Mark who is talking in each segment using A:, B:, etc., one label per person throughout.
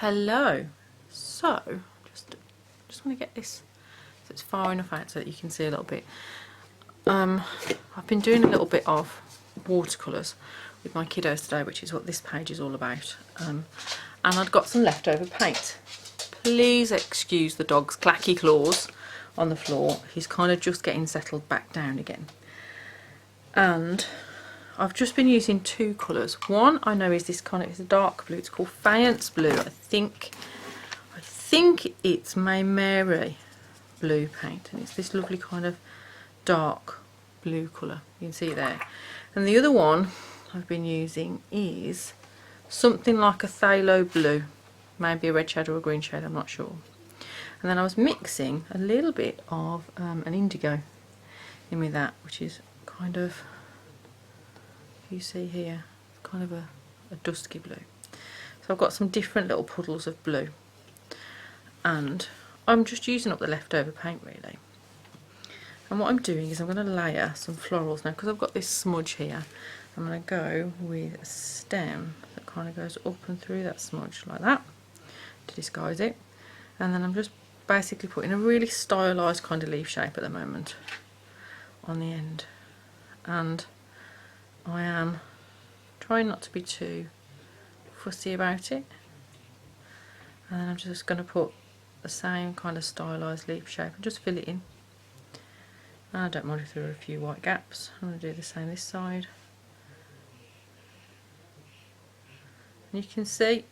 A: Hello. So just want to get this so it's far enough out so that you can see a little bit. I've been doing a little bit of watercolours with my kiddos today, which is what this page is all about. And I'd got some leftover paint. Please excuse the dog's clacky claws on the floor. He's kind of just getting settled back down again. And I've just been using two colours. One I know is this kind of, it's a dark blue, it's called Faience Blue. I think it's my Mary blue paint, and it's this lovely kind of dark blue colour. You can see it there. And the other one I've been using is something like a phthalo blue, maybe a red shade or a green shade, I'm not sure. And then I was mixing a little bit of an indigo in with that, which is kind of, you see here, kind of a dusky blue. So I've got some different little puddles of blue, and I'm just using up the leftover paint really. And what I'm doing is I'm going to layer some florals now, because I've got this smudge here. I'm going to go with a stem that kind of goes up and through that smudge like that to disguise it. And then I'm just basically putting a really stylised kind of leaf shape at the moment on the end. And I am trying not to be too fussy about it. And then I'm just going to put the same kind of stylised leaf shape and just fill it in. And I don't mind if there are a few white gaps. I'm going to do the same this side. And you can see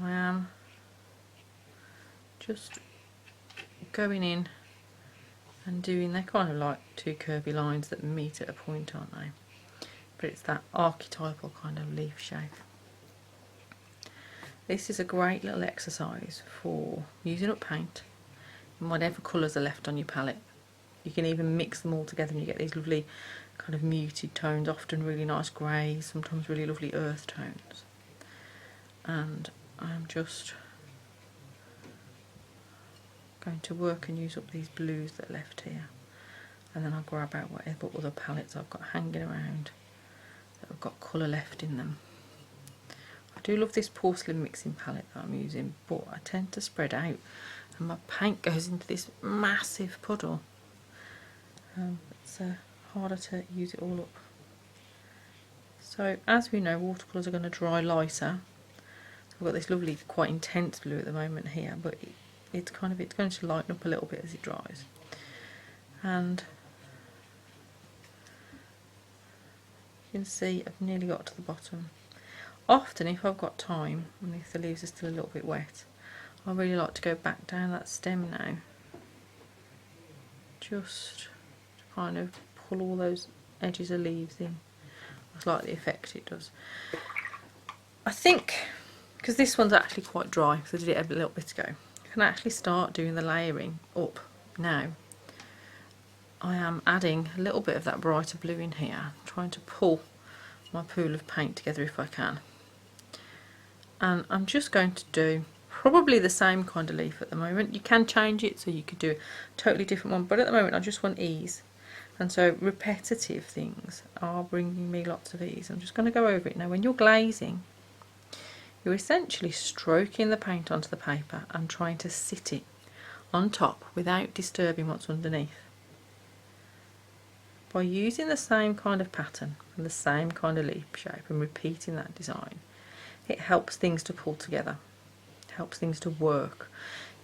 A: I am just going in and doing, they're kind of like two curvy lines that meet at a point, aren't they? But it's that archetypal kind of leaf shape. This is a great little exercise for using up paint and whatever colours are left on your palette. You can even mix them all together and you get these lovely kind of muted tones, often really nice greys, sometimes really lovely earth tones. And I'm just going to work and use up these blues that are left here, and then I'll grab out whatever other palettes I've got hanging around that have got colour left in them. I do love this porcelain mixing palette that I'm using, but I tend to spread out and my paint goes into this massive puddle. It's harder to use it all up. So as we know, watercolours are going to dry lighter. So I've got this lovely quite intense blue at the moment here, but it's going to lighten up a little bit as it dries. And you can see I've nearly got to the bottom. Often if I've got time and if the leaves are still a little bit wet, I really like to go back down that stem now, just to kind of pull all those edges of leaves in. I like the effect it does. I think because this one's actually quite dry, because I did it a little bit ago, I can actually start doing the layering up now. I am adding a little bit of that brighter blue in here, trying to pull my pool of paint together if I can. And I'm just going to do probably the same kind of leaf at the moment. You can change it, so you could do a totally different one, but at the moment I just want ease. And so repetitive things are bringing me lots of ease. I'm just going to go over it now. When you're glazing, you're essentially stroking the paint onto the paper and trying to sit it on top without disturbing what's underneath. By using the same kind of pattern and the same kind of leaf shape and repeating that design, it helps things to pull together, it helps things to work.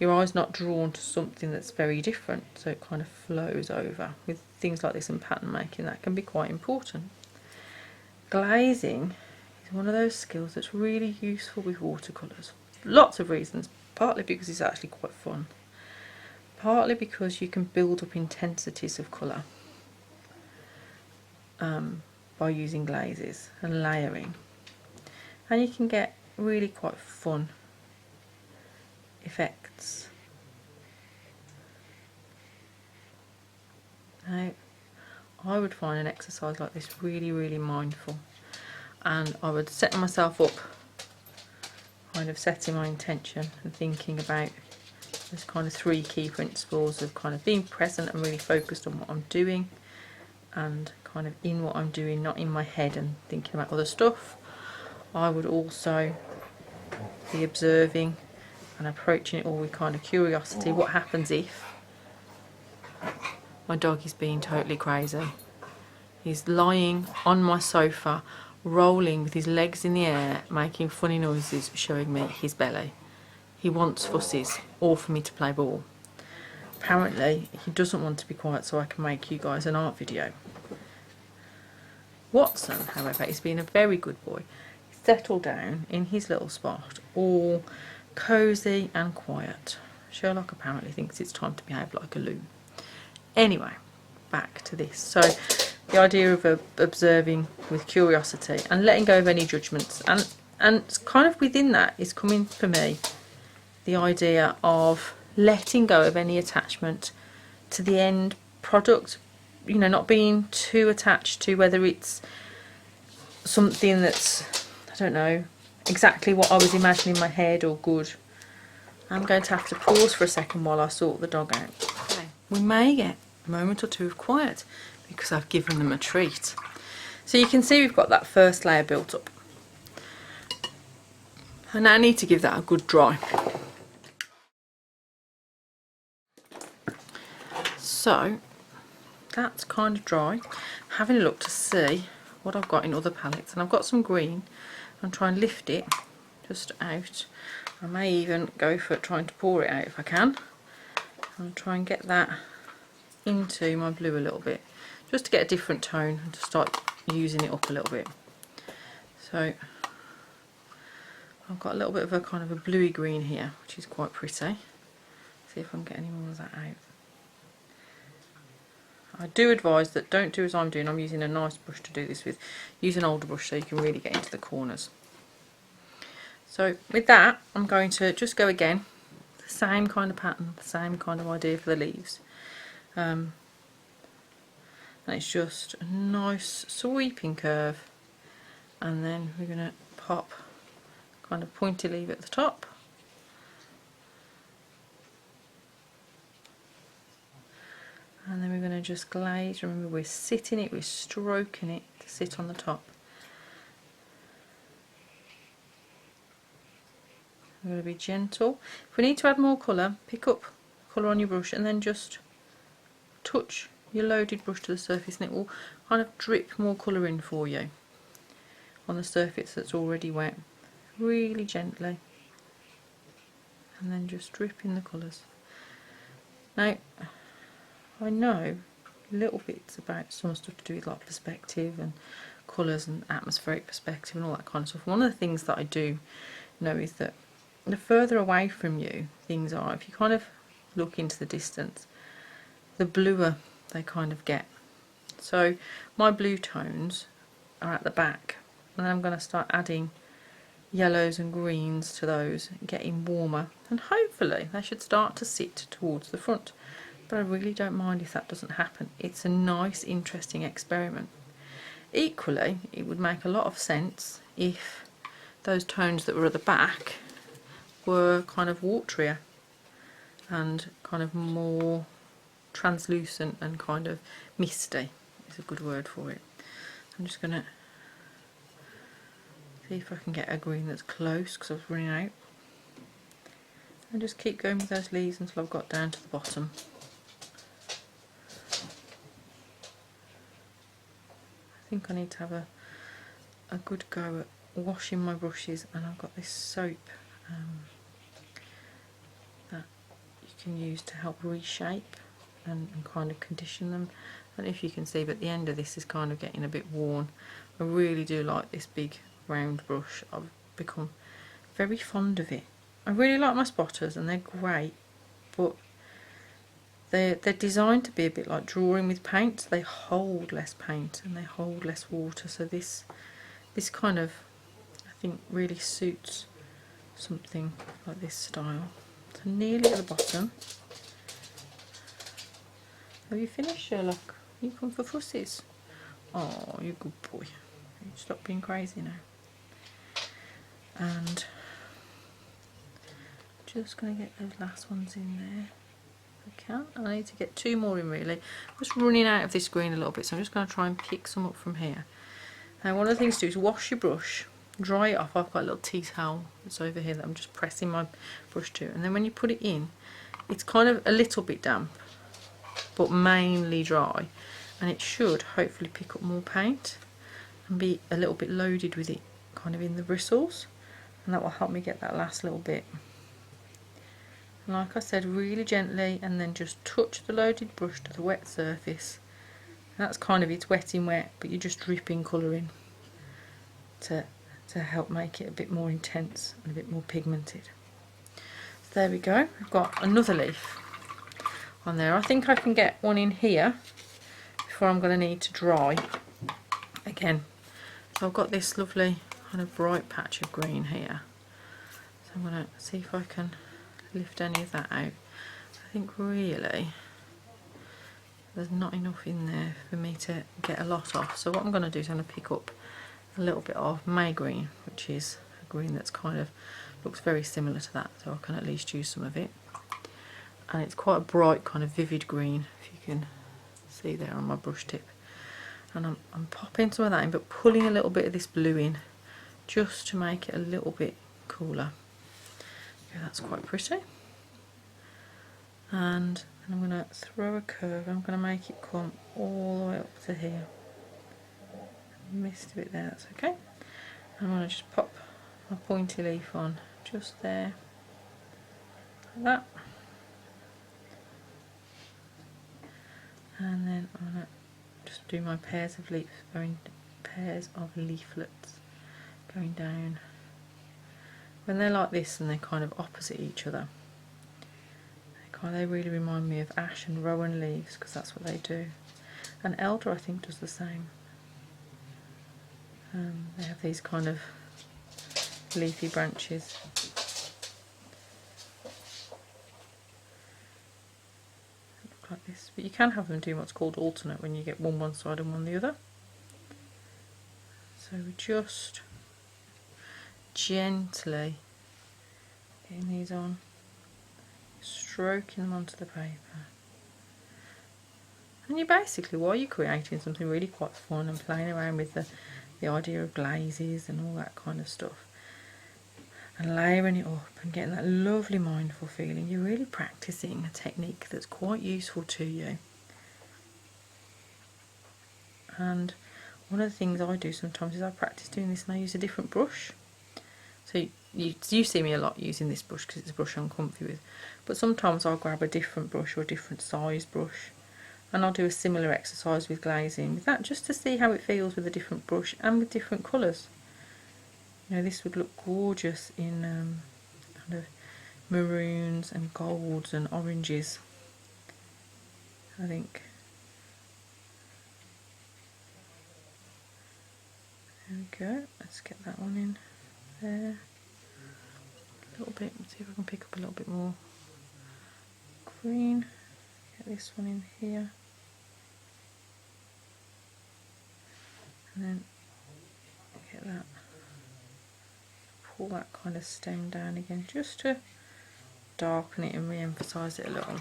A: Your eye's not drawn to something that's very different, so it kind of flows over. With things like this and pattern making, that can be quite important. Glazing is one of those skills that's really useful with watercolours. Lots of reasons, partly because it's actually quite fun, partly because you can build up intensities of colour by using glazes and layering, and you can get really quite fun effects. Now, I would find an exercise like this really mindful, and I would set myself up kind of setting my intention and thinking about those kind of three key principles of kind of being present and really focused on what I'm doing, and kind of in what I'm doing, not in my head and thinking about other stuff. I would also the observing and approaching it all with kind of curiosity. What happens if my dog is being totally crazy? He's lying on my sofa, rolling with his legs in the air, making funny noises, showing me his belly. He wants fussies, or for me to play ball. Apparently, he doesn't want to be quiet, so I can make you guys an art video. Watson, however, is being a very good boy. He's settled down in his little spot, all cosy and quiet. Sherlock apparently thinks it's time to behave like a loon. Anyway, back to this. So, the idea of observing with curiosity and letting go of any judgments, and kind of within that is coming for me the idea of letting go of any attachment to the end product, you know, not being too attached to whether it's something that's, I don't know, exactly what I was imagining in my head or good. I'm going to have to pause for a second while I sort the dog out. Okay. We may get a moment or two of quiet because I've given them a treat. So you can see we've got that first layer built up. I now need to give that a good dry. So that's kind of dry. Having a look to see what I've got in other palettes, and I've got some green. I'm trying to lift it just out. I may even go for trying to pour it out if I can. I'll try and get that into my blue a little bit, just to get a different tone and to start using it up a little bit. So I've got a little bit of a kind of a bluey green here, which is quite pretty. See if I can get any more of that out. I do advise that don't do as I'm doing. I'm using a nice brush to do this with. Use an older brush so you can really get into the corners. So with that, I'm going to just go again, the same kind of pattern, the same kind of idea for the leaves. And it's just a nice sweeping curve, and then we're going to pop kind of pointy leaf at the top. And then we're going to just glaze. Remember, we're sitting it, we're stroking it to sit on the top. We're going to be gentle. If we need to add more colour, pick up colour on your brush and then just touch your loaded brush to the surface, and it will kind of drip more colour in for you on the surface that's already wet. Really gently. And then just drip in the colours. Now, I know little bits about some stuff to do with like perspective and colours and atmospheric perspective and all that kind of stuff. One of the things that I do know is that the further away from you things are, if you kind of look into the distance, the bluer they kind of get. So my blue tones are at the back, and then I'm going to start adding yellows and greens to those, getting warmer, and hopefully they should start to sit towards the front. But I really don't mind if that doesn't happen. It's a nice, interesting experiment. Equally, it would make a lot of sense if those tones that were at the back were kind of waterier and kind of more translucent and kind of misty is a good word for it. I'm just going to see if I can get a green that's close because I was running out. And just keep going with those leaves until I've got down to the bottom. I think I need to have a good go at washing my brushes, and I've got this soap that you can use to help reshape and kind of condition them. And if you can see, but the end of this is kind of getting a bit worn. I really do like this big round brush. I've become very fond of it. I really like my spotters and they're great, but they're designed to be a bit like drawing with paint. They hold less paint and they hold less water, so this kind of, I think, really suits something like this style. So nearly at the bottom. Have you finished, Sherlock? You come for fussies? Oh, you good boy. You stop being crazy now. And just going to get those last ones in there. I can. I need to get two more in really. I'm just running out of this green a little bit, so I'm just going to try and pick some up from here. Now, one of the things to do is wash your brush dry it off. I've got a little tea towel that's over here that I'm just pressing my brush to, and then when you put it in, it's kind of a little bit damp but mainly dry, and it should hopefully pick up more paint and be a little bit loaded with it kind of in the bristles, and that will help me get that last little bit. And like I said, really gently, and then just touch the loaded brush to the wet surface. And that's kind of, it's wet in wet, but you're just dripping colour in to help make it a bit more intense and a bit more pigmented. So there we go, I've got another leaf on there. I think I can get one in here before I'm going to need to dry again. So I've got this lovely kind of bright patch of green here, so I'm going to see if I can lift any of that out. I think really there's not enough in there for me to get a lot off, so what I'm going to do is I'm going to pick up a little bit of May green, which is a green that's kind of looks very similar to that, so I can at least use some of it. And it's quite a bright kind of vivid green, if you can see there on my brush tip. And I'm popping some of that in, but pulling a little bit of this blue in just to make it a little bit cooler. Yeah, that's quite pretty. And I'm going to throw a curve. I'm going to make it come all the way up to here. Missed a bit there, that's okay. I'm going to just pop my pointy leaf on just there, like that. And then I'm going to just do my pairs of leaves, pairs of leaflets going down. When they're like this and they're kind of opposite each other, they really remind me of ash and rowan leaves, because that's what they do. And elder, I think, does the same. They have these kind of leafy branches. Look like this, but you can have them do what's called alternate, when you get one side and one the other. So we're just gently getting these on, stroking them onto the paper. And you basically, while you're creating something really quite fun and playing around with the idea of glazes and all that kind of stuff, and layering it up and getting that lovely mindful feeling, you're really practicing a technique that's quite useful to you. And one of the things I do sometimes is I practice doing this and I use a different brush. So you see me a lot using this brush because it's a brush I'm comfy with, but sometimes I'll grab a different brush or a different size brush, and I'll do a similar exercise with glazing with that, just to see how it feels with a different brush and with different colours. You know, this would look gorgeous in kind of maroons and golds and oranges, I think. There we go, let's get that one in there a little bit, see if I can pick up a little bit more green. Get this one in here, and then get that, pull that kind of stem down again just to darken it and re-emphasise it a little.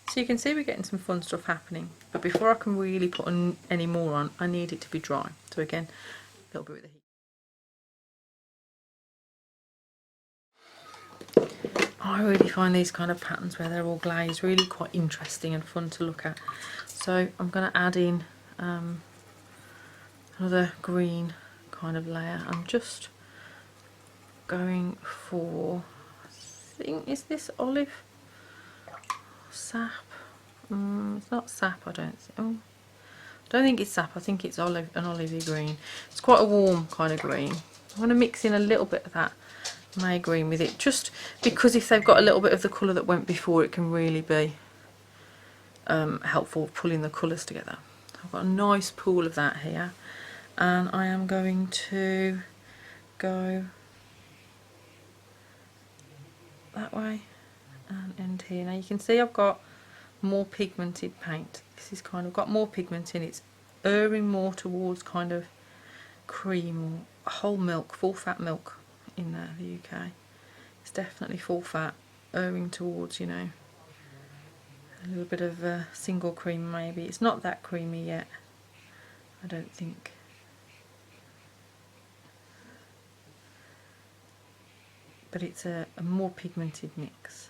A: So you can see we're getting some fun stuff happening, but before I can really put any more on, I need it to be dry. So again, a little bit with the heat. I really find these kind of patterns where they're all glazed really quite interesting and fun to look at. So I'm going to add in another green kind of layer. I'm just going for, I think, is this olive? Sap? It's not sap, I don't think. Oh, I don't think it's sap, I think it's an olivey green. It's quite a warm kind of green. I want to mix in a little bit of that May green with it, just because if they've got a little bit of the colour that went before, it can really be helpful pulling the colours together. I've got a nice pool of that here, and I am going to go that way and end here. Now you can see I've got more pigmented paint. This is kind of got more pigment in it. It's erring more towards kind of cream or whole milk, full fat milk in the UK. It's definitely full fat, erring towards, you know, a little bit of single cream maybe. It's not that creamy yet, I don't think. but it's a more pigmented mix.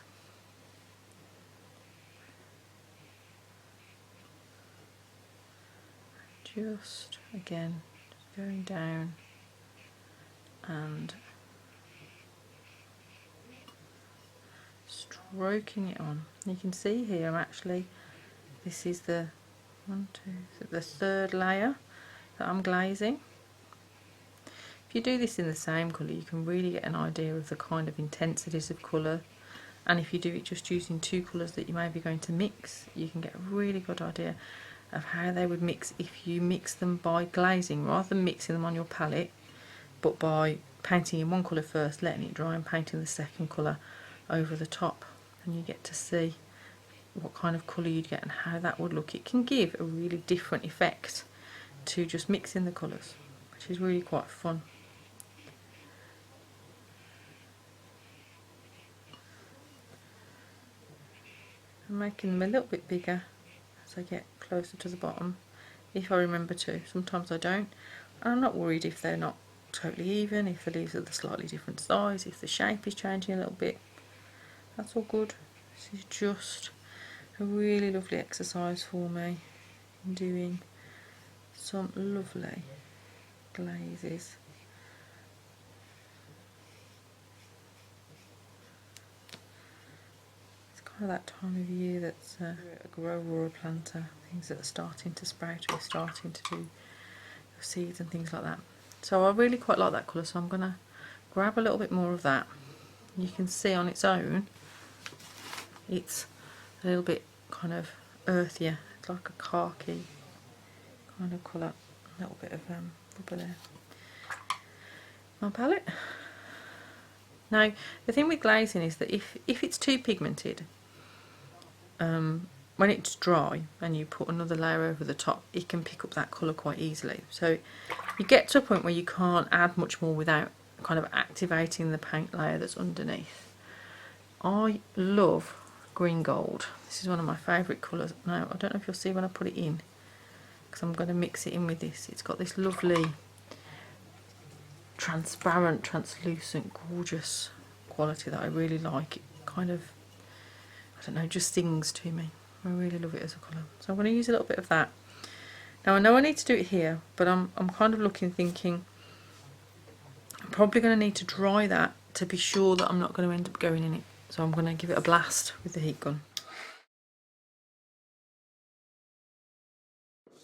A: Just again, just going down and stroking it on. You can see here actually this is the the third layer that I'm glazing. If you do this in the same colour, you can really get an idea of the kind of intensities of colour, and if you do it just using two colours that you may be going to mix, you can get a really good idea of how they would mix if you mix them by glazing rather than mixing them on your palette, but by painting in one colour first, letting it dry and painting the second colour over the top, and you get to see what kind of colour you'd get and how that would look. It can give a really different effect to just mixing the colours, which is really quite fun. I'm making them a little bit bigger as I get closer to the bottom, if I remember to. Sometimes I don't, and I'm not worried if they're not totally even, if the leaves are the slightly different size, if the shape is changing a little bit. That's all good. This is just a really lovely exercise for me in doing some lovely glazes. It's kind of that time of year that's a grower or a planter, things that are starting to sprout or starting to do seeds and things like that. So I really quite like that colour, so I'm going to grab a little bit more of that. You can see on its own it's a little bit kind of earthier. It's like a khaki kind of colour. A little bit of rubber there. My palette. Now the thing with glazing is that if it's too pigmented, when it's dry and you put another layer over the top, it can pick up that colour quite easily. So you get to a point where you can't add much more without kind of activating the paint layer that's underneath. I love green gold. This is one of my favourite colours. Now I don't know if you'll see when I put it in, because I'm going to mix it in with this. It's got this lovely transparent, translucent, gorgeous quality that I really like. It kind of, I don't know, just sings to me. I really love it as a colour. So I'm going to use a little bit of that. Now I know I need to do it here, but I'm kind of looking, thinking I'm probably going to need to dry that to be sure that I'm not going to end up going in it. So I'm going to give it a blast with the heat gun.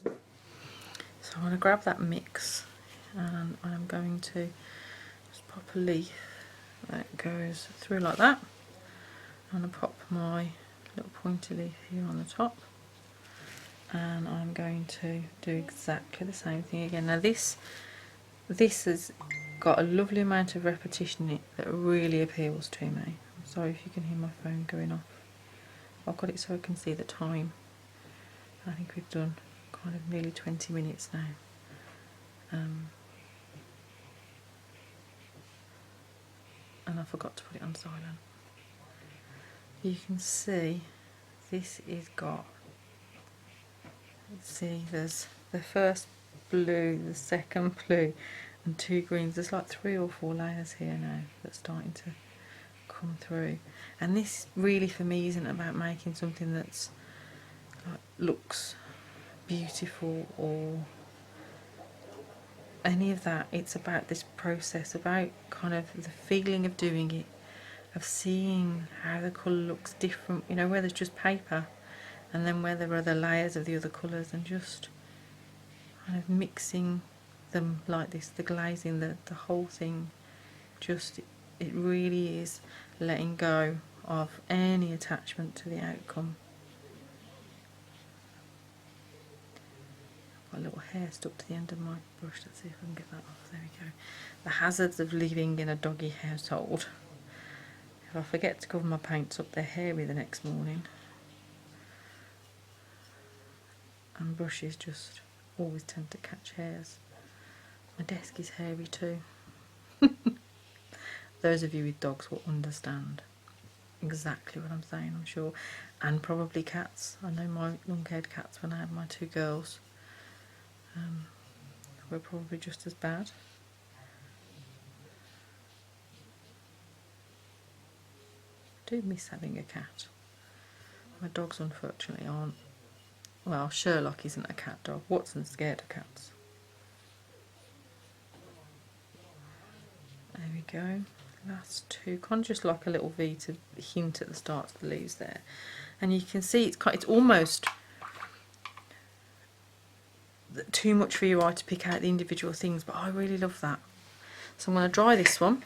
A: So I'm going to grab that mix and I'm going to just pop a leaf that goes through like that. I'm going to pop my little pointy leaf here on the top, and I'm going to do exactly the same thing again. Now this has got a lovely amount of repetition in it that really appeals to me. I'm sorry if you can hear my phone going off. I've got it so I can see the time. I think we've done kind of nearly 20 minutes now. And I forgot to put it on silent. You can see this is got, let's see, there's the first blue, the second blue and two greens. There's like 3 or 4 layers here now that's starting to come through. And this really for me isn't about making something that's like looks beautiful or any of that. It's about this process, about kind of the feeling of doing it, of seeing how the colour looks different, you know, where there's just paper and then where there are the layers of the other colours, and just kind of mixing them like this, the glazing, the whole thing. Just, it really is letting go of any attachment to the outcome. Got a little hair stuck to the end of my brush. Let's see if I can get that off. There we go. The hazards of living in a doggy household. If I forget to cover my paints up, they're hairy the next morning. And brushes just always tend to catch hairs. My desk is hairy too. Those of you with dogs will understand exactly what I'm saying, I'm sure. And probably cats. I know my long-haired cats, when I had my 2 girls, were probably just as bad. do miss having a cat. My dogs unfortunately aren't. Well, Sherlock isn't a cat dog. Watson's scared of cats. There we go. Last two, kind of just like a little V to hint at the start of the leaves there. And you can see it's almost too much for your eye to pick out the individual things, but I really love that. So I'm going to dry this one.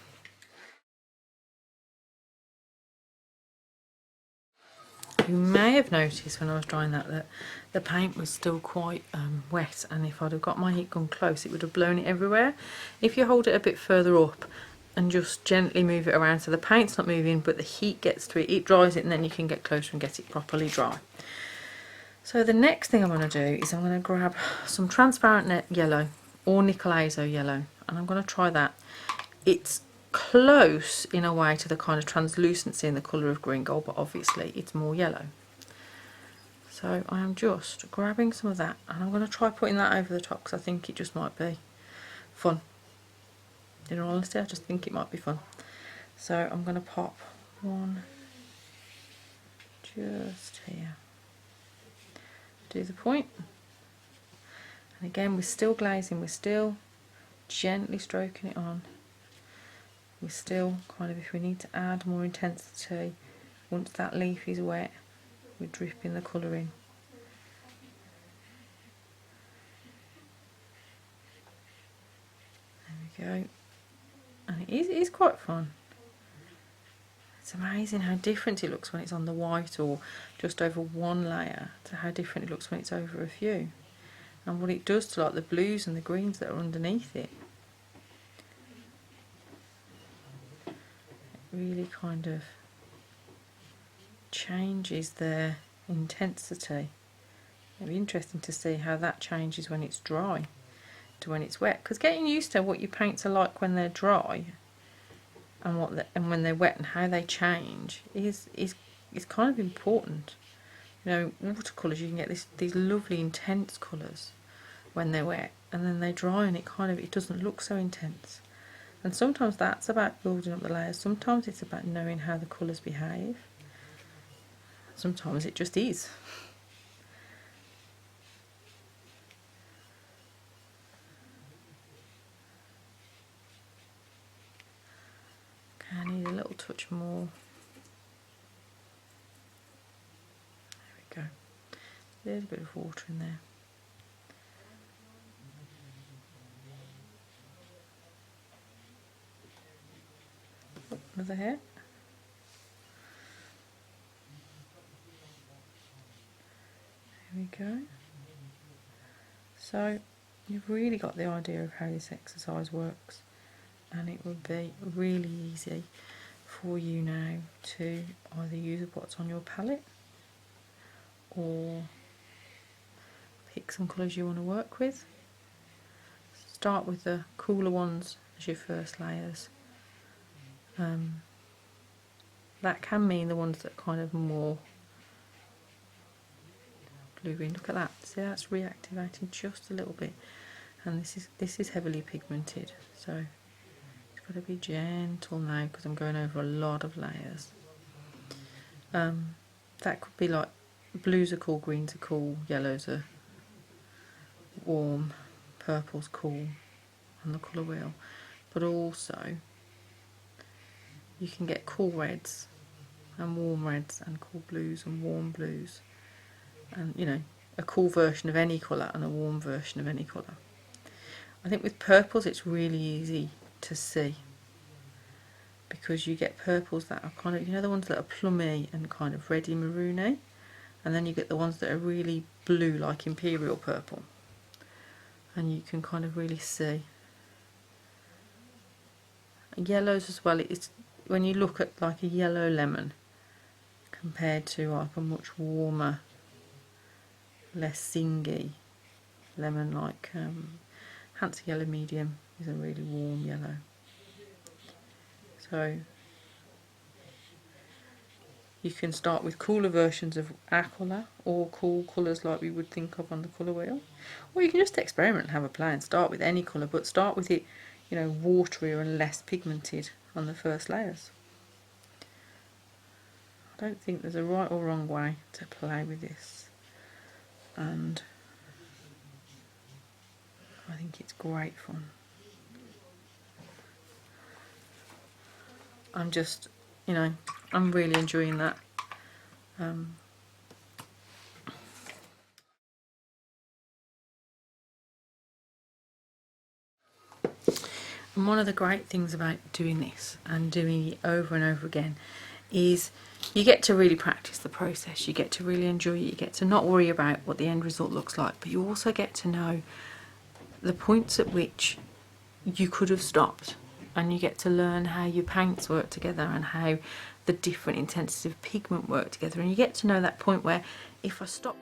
A: You may have noticed when I was drying that the paint was still quite wet, and if I'd have got my heat gun close it would have blown it everywhere. If you hold it a bit further up and just gently move it around so the paint's not moving but the heat gets to it, it dries it, and then you can get closer and get it properly dry. So the next thing I'm going to do is I'm going to grab some transparent yellow or nickel azo yellow, and I'm going to try that. It's close in a way to the kind of translucency in the colour of green gold, but obviously it's more yellow. So I am just grabbing some of that, and I'm going to try putting that over the top because I think it just might be fun. In all honesty, I just think it might be fun. So I'm going to pop one just here. Do the point. And again, we're still glazing, we're still gently stroking it on. We're still kind of, if we need to add more intensity, once that leaf is wet, we're dripping the colour in. There we go. And it is quite fun. It's amazing how different it looks when it's on the white or just over one layer to how different it looks when it's over a few. And what it does to like the blues and the greens that are underneath it. Really kind of changes their intensity. It'll be interesting to see how that changes when it's dry to when it's wet, because getting used to what your paints are like when they're dry and when they're wet and how they change is kind of important. You know, watercolours, you can get these lovely intense colours when they're wet, and then they dry and it doesn't look so intense. And sometimes that's about building up the layers, sometimes it's about knowing how the colours behave, sometimes it just is. Okay, I need a little touch more. There we go. A little bit of water in there. Another hair. There we go. So you've really got the idea of how this exercise works, and it would be really easy for you now to either use what's on your palette or pick some colours you want to work with. Start with the cooler ones as your first layers. That can mean the ones that are kind of more blue-green. Look at that. See, that's reactivating just a little bit, and this is heavily pigmented, so it's got to be gentle now because I'm going over a lot of layers. That could be like blues are cool, greens are cool, yellows are warm, purple's cool on the colour wheel, but also you can get cool reds and warm reds and cool blues and warm blues, and you know, a cool version of any colour and a warm version of any colour. I think with purples it's really easy to see because you get purples that are kind of, you know, the ones that are plummy and kind of reddy maroony, and then you get the ones that are really blue like imperial purple, and you can kind of really see. Yellows as well, it's when you look at like a yellow lemon compared to like a much warmer, less zingy lemon, like Hansa Yellow Medium is a really warm yellow. So you can start with cooler versions of our colour or cool colours like we would think of on the colour wheel, or you can just experiment and have a play and start with any colour, but start with it, you know, waterier and less pigmented on the first layers. I don't think there's a right or wrong way to play with this, and I think it's great fun. I'm just, you know, I'm really enjoying that. And one of the great things about doing this and doing it over and over again is you get to really practice the process, you get to really enjoy it, you get to not worry about what the end result looks like, but you also get to know the points at which you could have stopped, and you get to learn how your paints work together and how the different intensities of pigment work together, and you get to know that point where if I stop